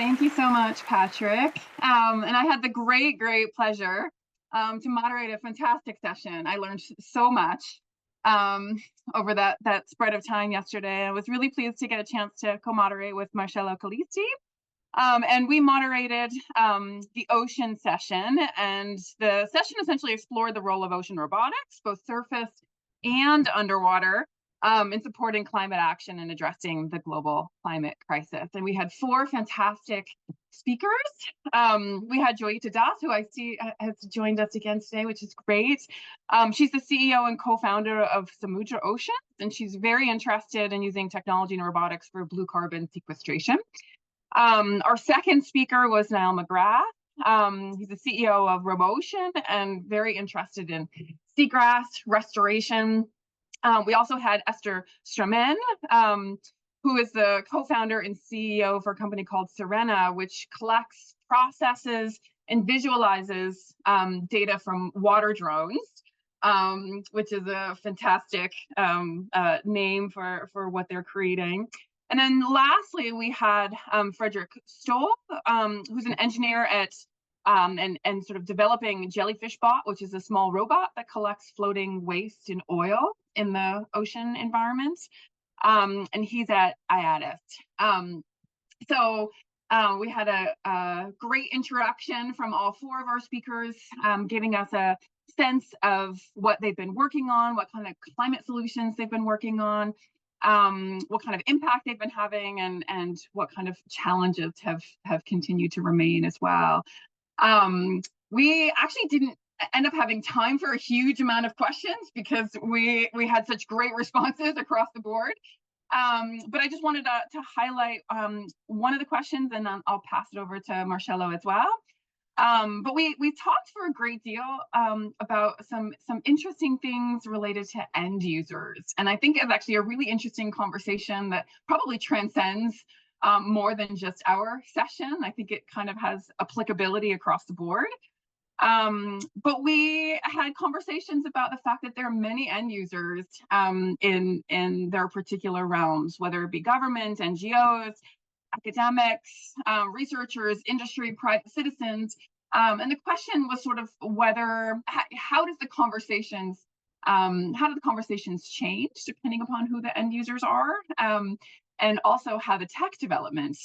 Thank you so much, Patrick. And I had the great pleasure to moderate a fantastic session. I learned so much over that spread of time yesterday. I was really pleased to get a chance to co-moderate with Marcello Calisti. And we moderated the ocean session, and the session essentially explored the role of ocean robotics, both surface and underwater, in supporting climate action and addressing the global climate crisis. And we had 4 fantastic speakers. We had Joyita Das, who I see has joined us again today, which is great. She's the CEO and co-founder of Samudra Oceans, and she's very interested in using technology and robotics for blue carbon sequestration. Our second speaker was Niall McGrath. He's the CEO of RoboOcean and very interested in seagrass restoration. We also had Esther Stramen, who is the co-founder and CEO for a company called Serena, which collects, processes, and visualizes data from water drones, which is a fantastic name for what they're creating. And then lastly, we had Frederick Stoll, who's an engineer at and sort of developing Jellyfish Bot, which is a small robot that collects floating waste and oil in the ocean environment. And he's at IATIS. So we had a great interaction from all 4 of our speakers, giving us a sense of what they've been working on, what kind of climate solutions they've been working on, what kind of impact they've been having, and what kind of challenges have continued to remain as well. We actually didn't end up having time for a huge amount of questions because we had such great responses across the board. But I just wanted to highlight one of the questions, and then I'll pass it over to Marcello as well. But we talked for a great deal about some interesting things related to end users. And I think it's actually a really interesting conversation that probably transcends more than just our session. I think it kind of has applicability across the board. But we had conversations about the fact that there are many end users in their particular realms, whether it be government, NGOs, academics, researchers, industry, private citizens. And the question was sort of whether, how do the conversations change depending upon who the end users are? And also how the tech development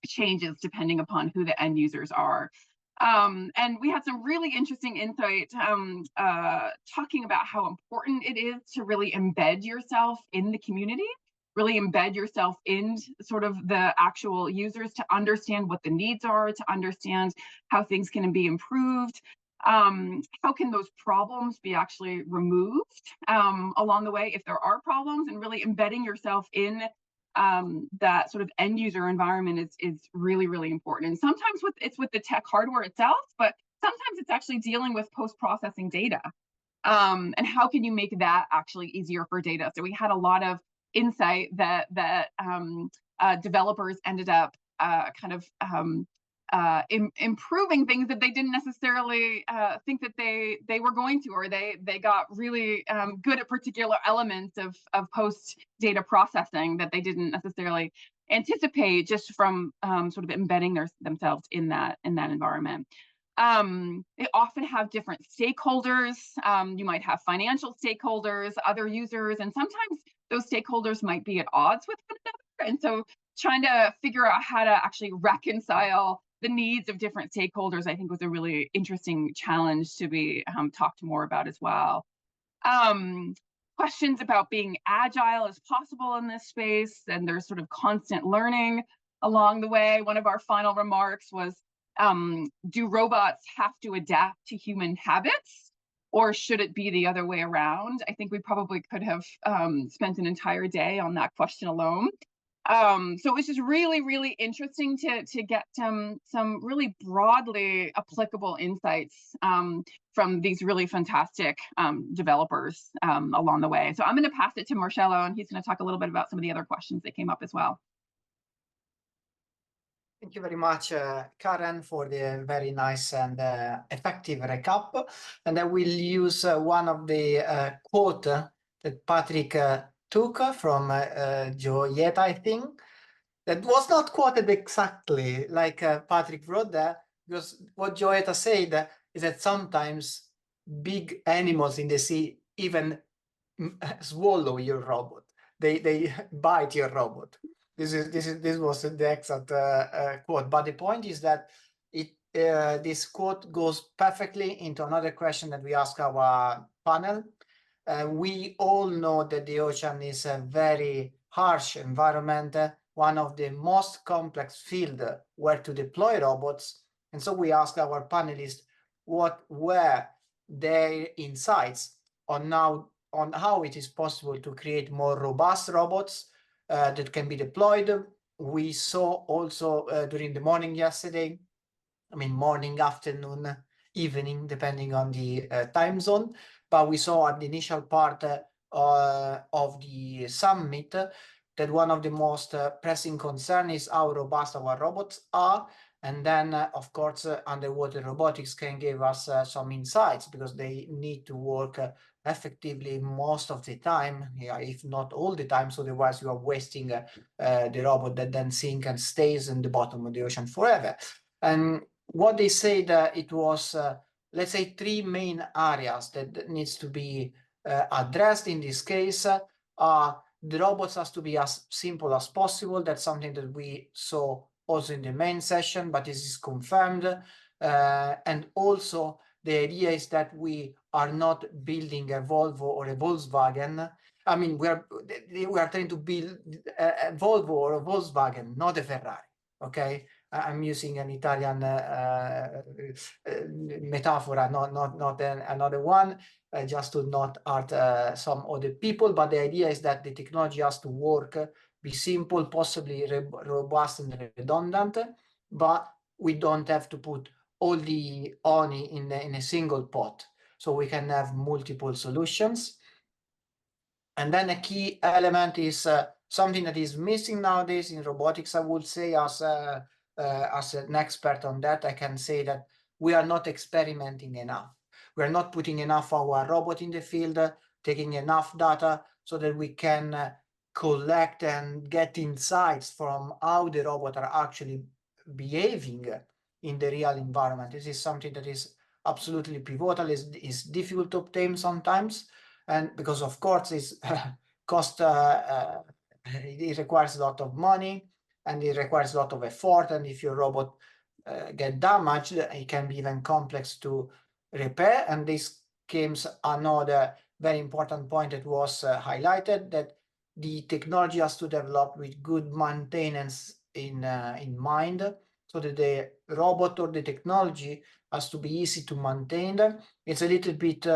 changes depending upon who the end users are. And we had some really interesting insight talking about how important it is to really embed yourself in the community, really embed yourself in sort of the actual users to understand what the needs are, to understand how things can be improved. How can those problems be actually removed along the way if there are problems, and really embedding yourself in that sort of end user environment is really, really important. And sometimes it's with the tech hardware itself, but sometimes it's actually dealing with post-processing data. And how can you make that actually easier for data? So we had a lot of insight that developers ended up improving things that they didn't necessarily think that they were going to, or they got really good at particular elements of post data processing that they didn't necessarily anticipate just from sort of embedding themselves in that environment. They often have different stakeholders. You might have financial stakeholders, other users, and sometimes those stakeholders might be at odds with one another. And so trying to figure out how to actually reconcile the needs of different stakeholders, I think, was a really interesting challenge to be talked more about as well. Questions about being agile as possible in this space, and there's sort of constant learning along the way. One of our final remarks was, do robots have to adapt to human habits, or should it be the other way around? I think we probably could have spent an entire day on that question alone. So it was just really, really interesting to get some really broadly applicable insights from these really fantastic developers along the way. So I'm going to pass it to Marcello, and he's going to talk a little bit about some of the other questions that came up as well. Thank you very much, Karen, for the very nice and effective recap. And I will use one of the quote that Patrick took from Joyeta, I think, that was not quoted exactly like Patrick wrote there, because what Joetta said is that sometimes big animals in the sea even swallow your robot. They bite your robot. This was the exact quote. But the point is that this quote goes perfectly into another question that we ask our panel. We all know that the ocean is a very harsh environment, one of the most complex fields where to deploy robots. And so we ask our panelists what were their insights on how it is possible to create more robust robots that can be deployed. We saw also during the morning yesterday, morning, afternoon, evening, depending on the time zone. But we saw at the initial part of the summit that one of the most pressing concerns is how robust our robots are. And then, of course, underwater robotics can give us some insights, because they need to work effectively most of the time, if not all the time. So otherwise you are wasting the robot that then sinks and stays in the bottom of the ocean forever. And what they say that it was, let's say, three main areas that needs to be addressed in this case. The robots has to be as simple as possible. That's something that we saw also in the main session, but this is confirmed. And also the idea is that we are not building a Volvo or a Volkswagen. We are trying to build a Volvo or a Volkswagen, not a Ferrari. Okay, I'm using an Italian metaphor, not another one, just to not hurt some other people. But the idea is that the technology has to work, be simple, possibly robust and redundant, but we don't have to put all the honey in a single pot. So we can have multiple solutions. And then a key element is something that is missing nowadays in robotics, I would say, as an expert on that, I can say that we are not experimenting enough. We are not putting enough of our robot in the field, taking enough data so that we can collect and get insights from how the robots are actually behaving in the real environment. This is something that is absolutely pivotal, is difficult to obtain sometimes. And because of course it's it requires a lot of money, and it requires a lot of effort. And if your robot get damaged, it can be even complex to repair. And this comes another very important point that was highlighted, that the technology has to develop with good maintenance in mind, so that the robot or the technology has to be easy to maintain. It's a little bit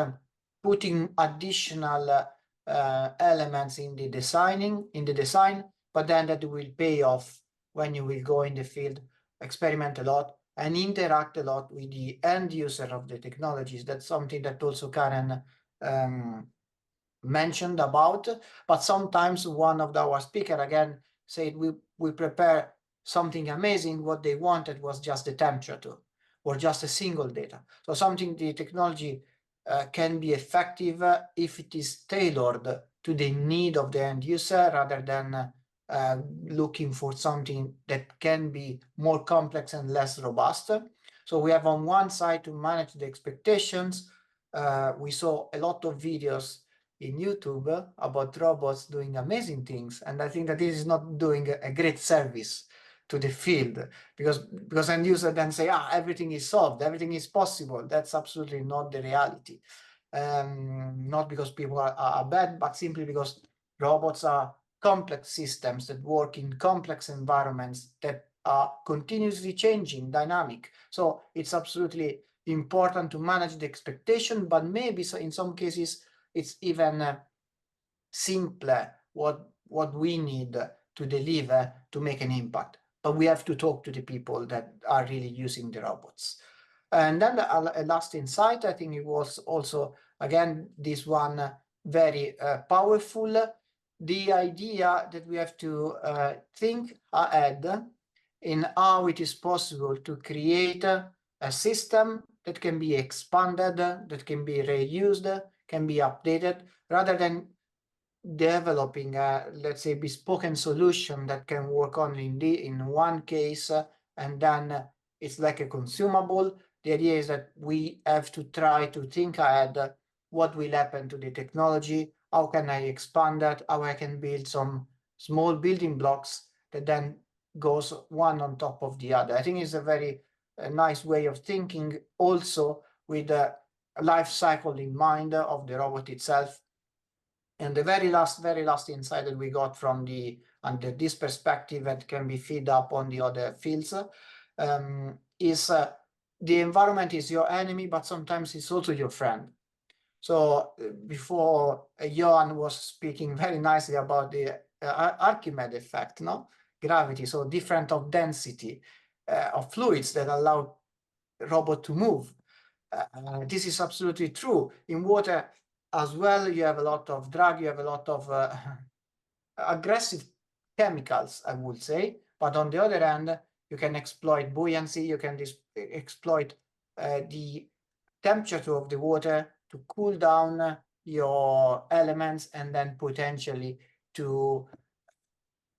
putting additional elements in the design, but then that will pay off when you will go in the field, experiment a lot, and interact a lot with the end user of the technologies. That's something that also Karen mentioned about. But sometimes one of our speaker again said we prepare something amazing. What they wanted was just the temperature or just a single data. So something the technology can be effective if it is tailored to the need of the end user, rather than looking for something that can be more complex and less robust. So we have on one side to manage the expectations. We saw a lot of videos in YouTube about robots doing amazing things, and I think that this is not doing a great service to the field, because end user then say, everything is solved, everything is possible. That's absolutely not the reality. Not because people are bad, but simply because robots are complex systems that work in complex environments that are continuously changing, dynamic. So it's absolutely important to manage the expectation, but maybe so in some cases it's even simpler what we need to deliver to make an impact. But we have to talk to the people that are really using the robots. And then the last insight, I think it was also, again, this one very powerful. The idea that we have to think ahead in how it is possible to create a system that can be expanded, that can be reused, can be updated, rather than developing a, let's say, bespoke solution that can work only in one case, and then it's like a consumable. The idea is that we have to try to think ahead. What will happen to the technology? How can I expand that? How I can build some small building blocks that then goes one on top of the other. I think it's a very nice way of thinking, also with a life cycle in mind of the robot itself. And the very last insight that we got from under this perspective that can be fed up on the other fields is the environment is your enemy, but sometimes it's also your friend. So before Johan was speaking very nicely about the Archimedes effect, no? Gravity, so different of density of fluids that allow robot to move. This is absolutely true. In water as well, you have a lot of drag, you have a lot of aggressive chemicals, I would say. But on the other hand, you can exploit buoyancy, you can exploit the temperature of the water to cool down your elements, and then potentially to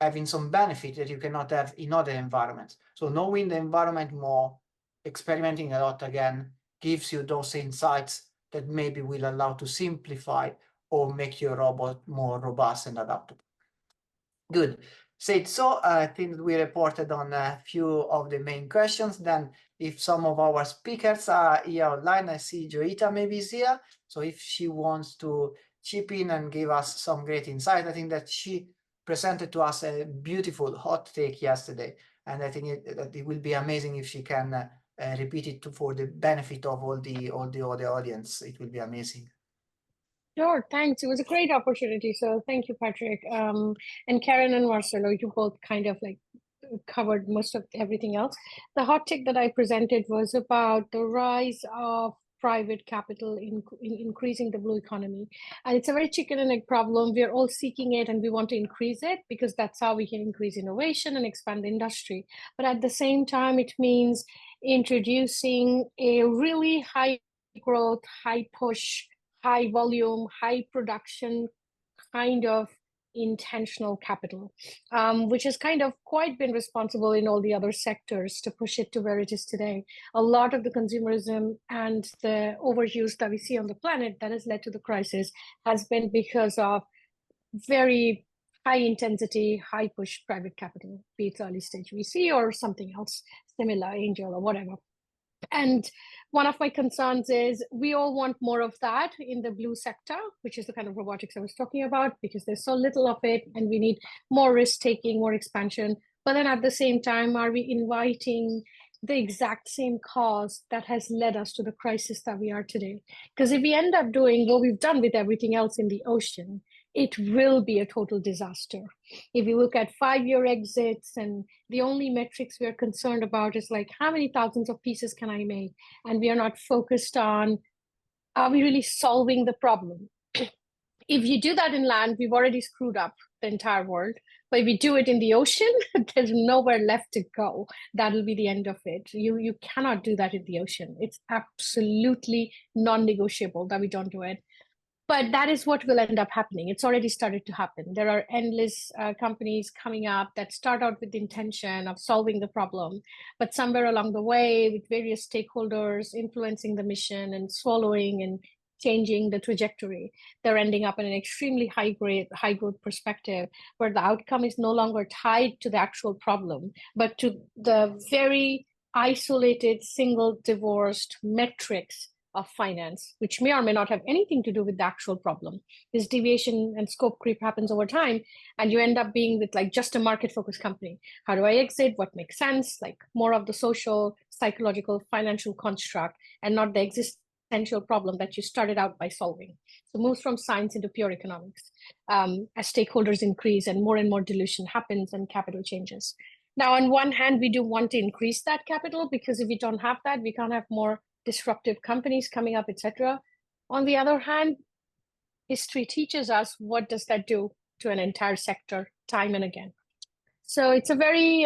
having some benefit that you cannot have in other environments. So knowing the environment more, experimenting a lot again, gives you those insights that maybe will allow to simplify or make your robot more robust and adaptable. Good. Said so, I think we reported on a few of the main questions. Then if some of our speakers are here online, I see Joita maybe is here. So if she wants to chip in and give us some great insight, I think that she presented to us a beautiful hot take yesterday. And I think that it will be amazing if she can repeat it for the benefit of all the other audience. It will be amazing. Sure, thanks. It was a great opportunity. So thank you, Patrick. And Karen and Marcello, you both kind of like covered most of everything else. The hot take that I presented was about the rise of private capital in increasing the blue economy. And it's a very chicken and egg problem. We're all seeking it and we want to increase it because that's how we can increase innovation and expand the industry. But at the same time, it means introducing a really high growth, high push, high volume, high production kind of intentional capital, which has kind of quite been responsible in all the other sectors to push it to where it is today. A lot of the consumerism and the overuse that we see on the planet that has led to the crisis has been because of very high intensity, high push private capital, be it early stage VC or something else, similar, angel or whatever. And one of my concerns is we all want more of that in the blue sector, which is the kind of robotics I was talking about, because there's so little of it and we need more risk taking, more expansion. But then at the same time, are we inviting the exact same cause that has led us to the crisis that we are today? Because if we end up doing what we've done with everything else in the ocean, it will be a total disaster. If you look at 5-year exits and the only metrics we're concerned about is like, how many thousands of pieces can I make? And we are not focused on, are we really solving the problem? If you do that in land, we've already screwed up the entire world. But if we do it in the ocean, there's nowhere left to go. That'll be the end of it. You cannot do that in the ocean. It's absolutely non-negotiable that we don't do it. But that is what will end up happening. It's already started to happen. There are endless companies coming up that start out with the intention of solving the problem, but somewhere along the way, with various stakeholders influencing the mission and swallowing and changing the trajectory, they're ending up in an extremely high growth perspective where the outcome is no longer tied to the actual problem, but to the very isolated, single, divorced metrics of finance, which may or may not have anything to do with the actual problem. This deviation and scope creep happens over time, and you end up being with like just a market-focused company. How do I exit? What makes sense? Like more of the social, psychological, financial construct, and not the existential problem that you started out by solving. So moves from science into pure economics as stakeholders increase and more dilution happens and capital changes. Now, on one hand, we do want to increase that capital because if we don't have that, we can't have more disruptive companies coming up, etc. On the other hand, history teaches us what does that do to an entire sector time and again. So it's a very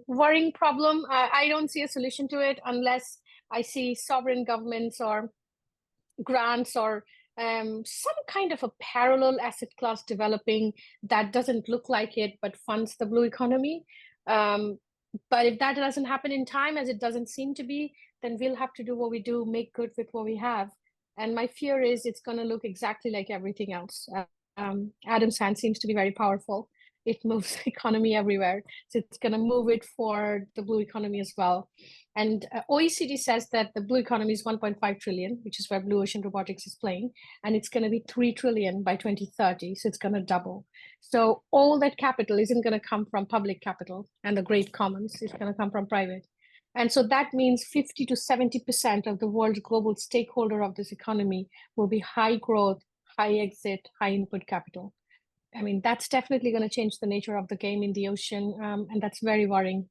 worrying problem. I don't see a solution to it unless I see sovereign governments or grants or some kind of a parallel asset class developing that doesn't look like it, but funds the blue economy. But if that doesn't happen in time, as it doesn't seem to be, then we'll have to do what we do, make good with what we have. And my fear is it's going to look exactly like everything else. Adam's hand seems to be very powerful. It moves the economy everywhere. So it's going to move it for the blue economy as well. And OECD says that the blue economy is 1.5 trillion, which is where Blue Ocean Robotics is playing. And it's going to be 3 trillion by 2030. So it's going to double. So all that capital isn't going to come from public capital and the great commons. It's going to come from private. And so that means 50 to 70% of the world's global stakeholder of this economy will be high growth, high exit, high input capital. I mean, that's definitely going to change the nature of the game in the ocean, and that's very worrying.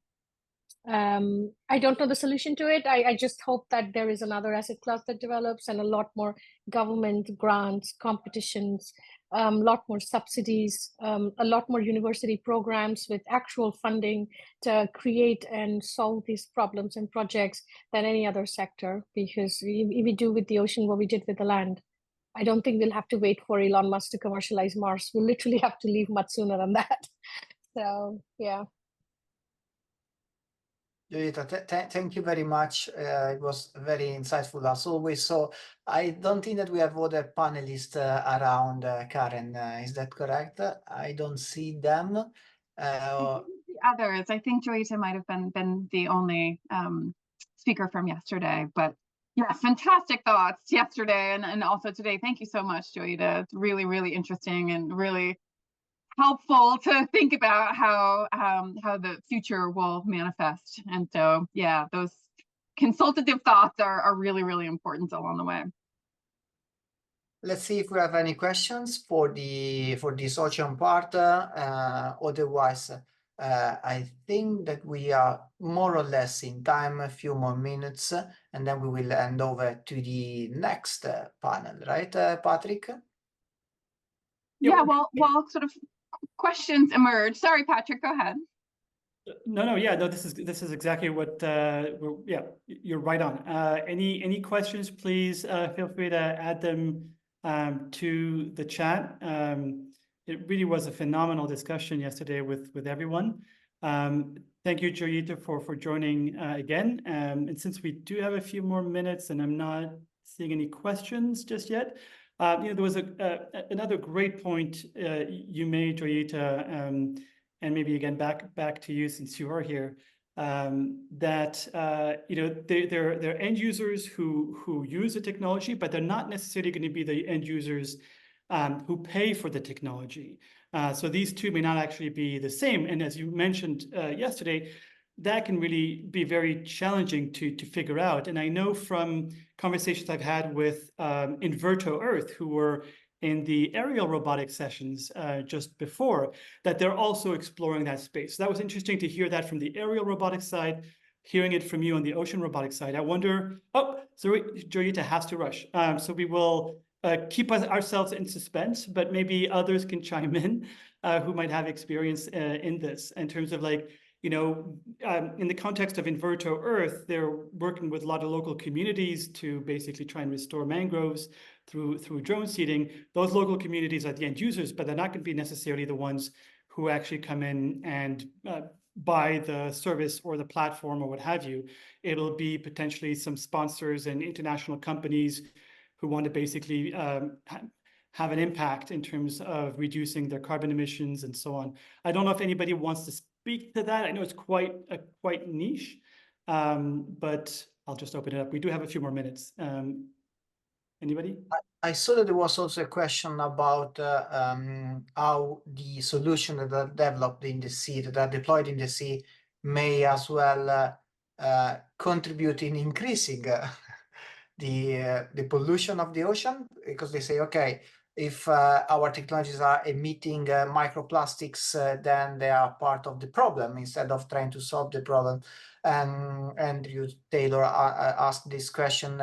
I don't know the solution to it. I just hope that there is another asset class that develops and a lot more government grants, competitions, a lot more subsidies, a lot more university programs with actual funding to create and solve these problems and projects than any other sector. Because if we do with the ocean what we did with the land, I don't think we'll have to wait for Elon Musk to commercialize Mars. We'll literally have to leave much sooner than that. So, yeah. Giulietta, thank you very much. It was very insightful as always. So I don't think that we have other panelists around, Karen. Is that correct? I don't see them. The others, I think Giulietta might have been the only speaker from yesterday, but yeah, fantastic thoughts yesterday and also today. Thank you so much, Giulietta. It's really, really interesting and really helpful to think about how the future will manifest. And so, yeah, those consultative thoughts are really, really important along the way. Let's see if we have any questions for this ocean part. Otherwise, I think that we are more or less in time, a few more minutes, and then we will hand over to the next panel, right, Patrick? Yeah, well, sort of questions emerge. Sorry, Patrick, go ahead. No, this is exactly what yeah, you're right on. Any questions, please feel free to add them to the chat. It really was a phenomenal discussion yesterday with everyone. Thank you, Giulietta, for joining again. And since we do have a few more minutes and I'm not seeing any questions just yet, there was another great point you made, Giulietta, and maybe again back to you since you are here, that there are end users who use the technology, but they're not necessarily going to be the end users who pay for the technology. So these two may not actually be the same. And as you mentioned yesterday, that can really be very challenging to figure out. And I know from conversations I've had with Inverto Earth, who were in the aerial robotics sessions just before, that they're also exploring that space. So that was interesting to hear that from the aerial robotics side, hearing it from you on the ocean robotics side. I wonder, so Giulietta has to rush. So we will keep ourselves in suspense, but maybe others can chime in who might have experience in this in terms of in the context of Inverto Earth, they're working with a lot of local communities to basically try and restore mangroves through drone seeding. Those local communities are the end users, but they're not going to be necessarily the ones who actually come in and buy the service or the platform or what have you. It'll be potentially some sponsors and international companies who want to basically have an impact in terms of reducing their carbon emissions and so on. I don't know if anybody wants to speak to that. I know it's quite niche, but I'll just open it up. We do have a few more minutes. Anybody? I saw that there was also a question about how the solution that are developed in the sea, that are deployed in the sea, may as well contribute in increasing the pollution of the ocean, because they say, okay, if our technologies are emitting microplastics, then they are part of the problem instead of trying to solve the problem. And Andrew Taylor asked this question.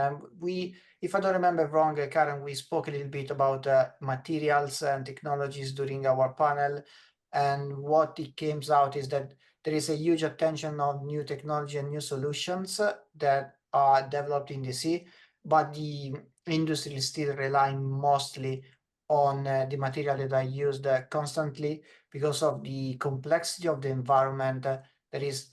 If I don't remember wrong, Karen, we spoke a little bit about materials and technologies during our panel. And what it came out is that there is a huge attention on new technology and new solutions that are developed in the sea. but the industry is still relying mostly on the material that are used constantly because of the complexity of the environment. There is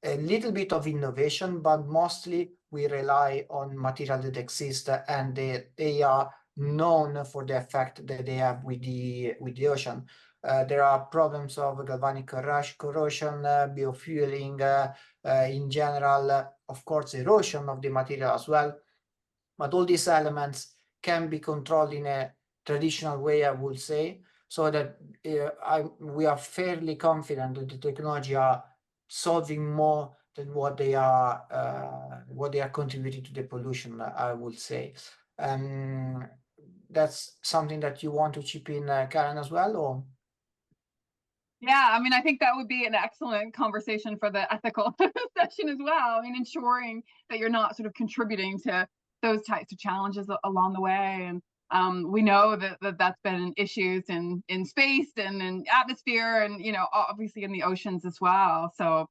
a little bit of innovation, but mostly we rely on material that exist and they are known for the effect that they have with the ocean. There are problems of galvanic corrosion, biofueling, in general, of course, erosion of the material as well. But all these elements can be controlled in a traditional way, I would say, so that we are fairly confident that the technology are solving more than what they are contributing to the pollution, I would say. That's something that you want to chip in, Karen, as well, or? Yeah, I mean, I think that would be an excellent conversation for the ethical session as well. I mean, ensuring that you're not sort of contributing to those types of challenges along the way. And we know that's been issues in space and in atmosphere and, you know, obviously in the oceans as well. So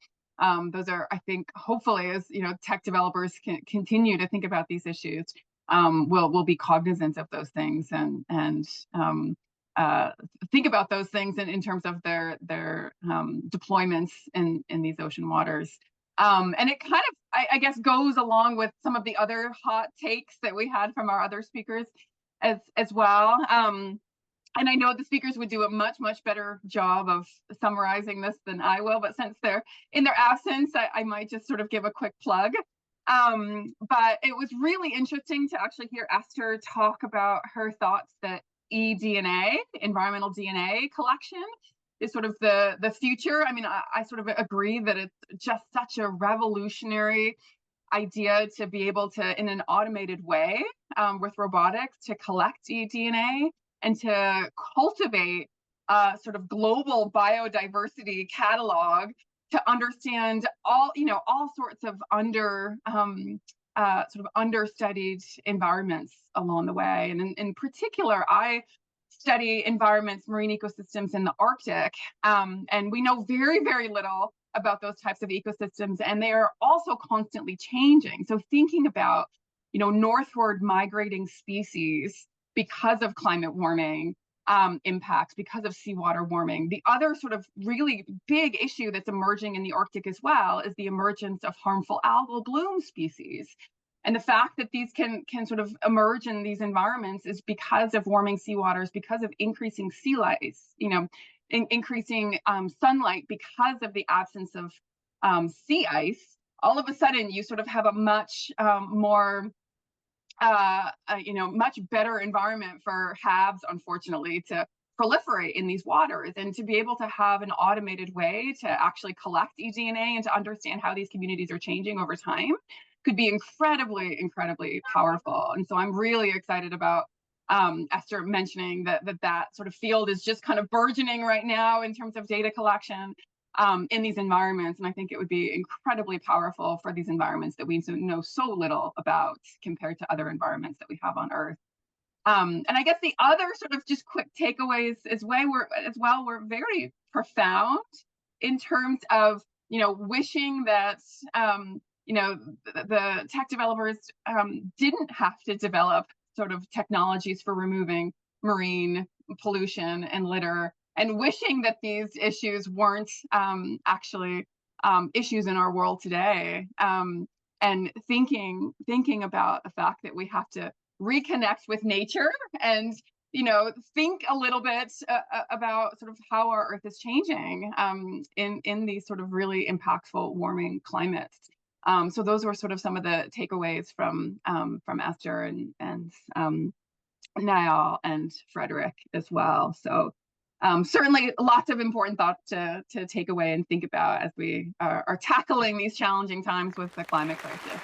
those are, I think, hopefully, as, you know, tech developers can continue to think about these issues, we'll be cognizant of those things and think about those things in terms of their deployments in these ocean waters. And it kind of, I guess, goes along with some of the other hot takes that we had from our other speakers as well. And I know the speakers would do a much better job of summarizing this than I will, but since they're in their absence, I might just sort of give a quick plug. But it was really interesting to actually hear Esther talk about her thoughts that eDNA, environmental DNA collection, is sort of the future. I mean, I sort of agree that it's just such a revolutionary idea to be able to, in an automated way, with robotics, to collect eDNA and to cultivate a sort of global biodiversity catalog to understand all sorts of sort of understudied environments along the way. And in particular, I study environments, marine ecosystems in the Arctic, and we know very little about those types of ecosystems, and they are also constantly changing. So thinking about, you know, northward migrating species because of climate warming impacts, because of seawater warming. The other sort of really big issue that's emerging in the Arctic as well is the emergence of harmful algal bloom species. And the fact that these can sort of emerge in these environments is because of warming seawaters, because of increasing sea lice, you know, increasing sunlight, because of the absence of sea ice. All of a sudden, you sort of have a much more you know, much better environment for HABs, unfortunately, to proliferate in these waters, and to be able to have an automated way to actually collect eDNA and to understand how these communities are changing over time could be incredibly powerful. And so I'm really excited about Esther mentioning that sort of field is just kind of burgeoning right now in terms of data collection in these environments. And I think it would be incredibly powerful for these environments that we know so little about compared to other environments that we have on Earth. And I guess the other sort of just quick takeaways as well were very profound in terms of, you know, wishing that, you know, the tech developers didn't have to develop sort of technologies for removing marine pollution and litter, and wishing that these issues weren't actually issues in our world today, and thinking about the fact that we have to reconnect with nature and, you know, think a little bit about sort of how our Earth is changing in these sort of really impactful warming climates. So those were sort of some of the takeaways from Esther and Niall and Frederick as well. So certainly lots of important thoughts to take away and think about as we are tackling these challenging times with the climate crisis.